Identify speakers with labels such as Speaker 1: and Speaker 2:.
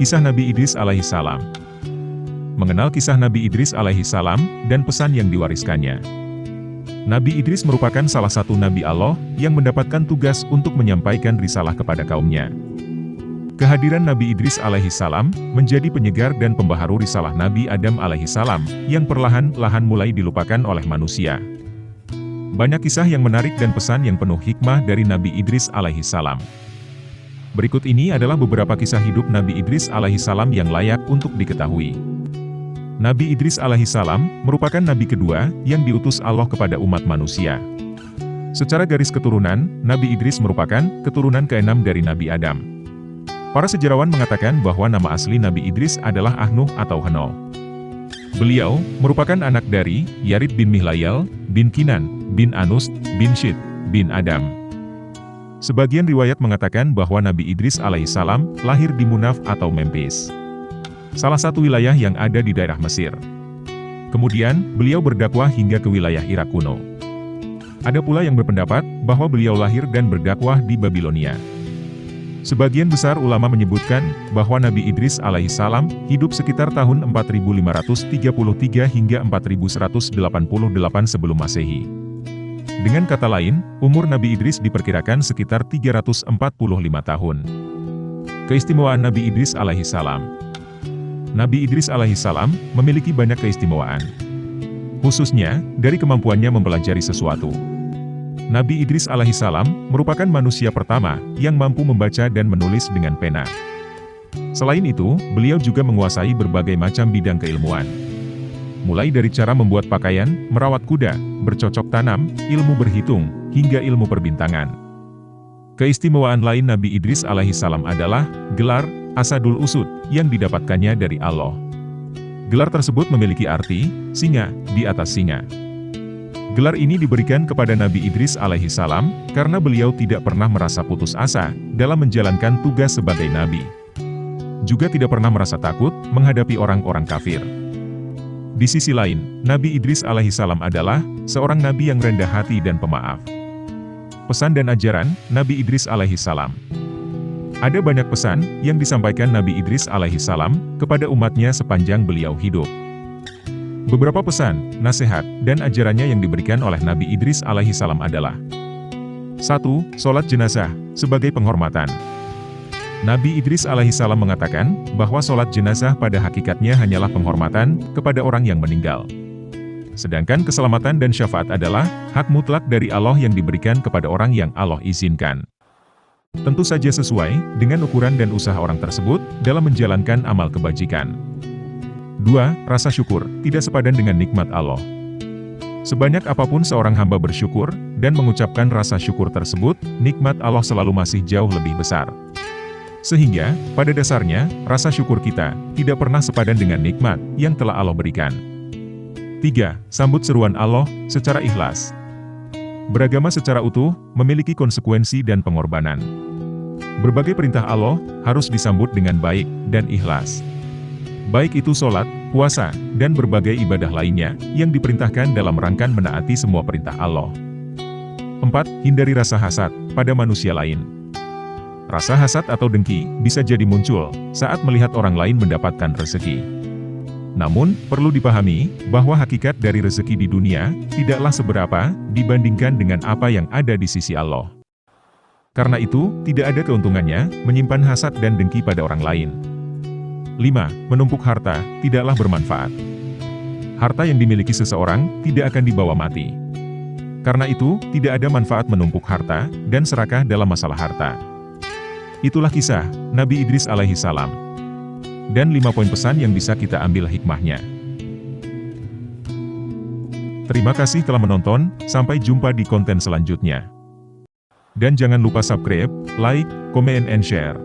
Speaker 1: Kisah Nabi Idris alaihi salam. Mengenal kisah Nabi Idris alaihi salam dan pesan yang diwariskannya. Nabi Idris merupakan salah satu Nabi Allah yang mendapatkan tugas untuk menyampaikan risalah kepada kaumnya. Kehadiran Nabi Idris alaihi salam menjadi penyegar dan pembaharu risalah Nabi Adam alaihi salam yang perlahan-lahan mulai dilupakan oleh manusia. Banyak kisah yang menarik dan pesan yang penuh hikmah dari Nabi Idris alaihi salam. Berikut ini adalah beberapa kisah hidup Nabi Idris alaihi salam yang layak untuk diketahui. Nabi Idris alaihi salam merupakan nabi kedua yang diutus Allah kepada umat manusia. Secara garis keturunan, Nabi Idris merupakan keturunan keenam dari Nabi Adam. Para sejarawan mengatakan bahwa nama asli Nabi Idris adalah Ahnuh atau Henoh. Beliau merupakan anak dari Yarid bin Mihlael, bin Kinan, bin Anus, bin Syid, bin Adam. Sebagian riwayat mengatakan bahwa Nabi Idris alaihissalam lahir di Munaf atau Memphis, salah satu wilayah yang ada di daerah Mesir. Kemudian, beliau berdakwah hingga ke wilayah Irak kuno. Ada pula yang berpendapat bahwa beliau lahir dan berdakwah di Babilonia. Sebagian besar ulama menyebutkan bahwa Nabi Idris alaihissalam hidup sekitar tahun 4533 hingga 4188 sebelum Masehi. Dengan kata lain, umur Nabi Idris diperkirakan sekitar 345 tahun. Keistimewaan Nabi Idris alaihissalam. Nabi Idris alaihissalam memiliki banyak keistimewaan, khususnya dari kemampuannya mempelajari sesuatu. Nabi Idris alaihissalam merupakan manusia pertama yang mampu membaca dan menulis dengan pena. Selain itu, beliau juga menguasai berbagai macam bidang keilmuan. Mulai dari cara membuat pakaian, merawat kuda, bercocok tanam, ilmu berhitung, hingga ilmu perbintangan. Keistimewaan lain Nabi Idris alaihissalam adalah gelar Asadul Usud yang didapatkannya dari Allah. Gelar tersebut memiliki arti singa di atas singa. Gelar ini diberikan kepada Nabi Idris alaihissalam karena beliau tidak pernah merasa putus asa dalam menjalankan tugas sebagai nabi. Juga tidak pernah merasa takut menghadapi orang-orang kafir. Di sisi lain, Nabi Idris alaihissalam adalah seorang nabi yang rendah hati dan pemaaf. Pesan dan ajaran Nabi Idris alaihissalam. Ada banyak pesan yang disampaikan Nabi Idris alaihissalam kepada umatnya sepanjang beliau hidup. Beberapa pesan, nasihat, dan ajarannya yang diberikan oleh Nabi Idris alaihissalam adalah 1. Sholat jenazah, sebagai penghormatan. Nabi Idris alaihissalam mengatakan bahwa sholat jenazah pada hakikatnya hanyalah penghormatan kepada orang yang meninggal. Sedangkan keselamatan dan syafaat adalah hak mutlak dari Allah yang diberikan kepada orang yang Allah izinkan. Tentu saja sesuai dengan ukuran dan usaha orang tersebut dalam menjalankan amal kebajikan. 2. Rasa syukur, tidak sepadan dengan nikmat Allah. Sebanyak apapun seorang hamba bersyukur, dan mengucapkan rasa syukur tersebut, nikmat Allah selalu masih jauh lebih besar. Sehingga, pada dasarnya, rasa syukur kita tidak pernah sepadan dengan nikmat yang telah Allah berikan. 3. Sambut seruan Allah secara ikhlas. Beragama secara utuh memiliki konsekuensi dan pengorbanan. Berbagai perintah Allah harus disambut dengan baik dan ikhlas. Baik itu sholat, puasa, dan berbagai ibadah lainnya yang diperintahkan dalam rangka menaati semua perintah Allah. 4. Hindari rasa hasad pada manusia lain. Rasa hasad atau dengki bisa jadi muncul saat melihat orang lain mendapatkan rezeki. Namun, perlu dipahami bahwa hakikat dari rezeki di dunia tidaklah seberapa dibandingkan dengan apa yang ada di sisi Allah. Karena itu, tidak ada keuntungannya menyimpan hasad dan dengki pada orang lain. 5. Menumpuk harta tidaklah bermanfaat. Harta yang dimiliki seseorang tidak akan dibawa mati. Karena itu, tidak ada manfaat menumpuk harta dan serakah dalam masalah harta. Itulah kisah Nabi Idris alaihissalam. Dan 5 poin pesan yang bisa kita ambil hikmahnya. Terima kasih telah menonton, sampai jumpa di konten selanjutnya. Dan jangan lupa subscribe, like, comment, and share.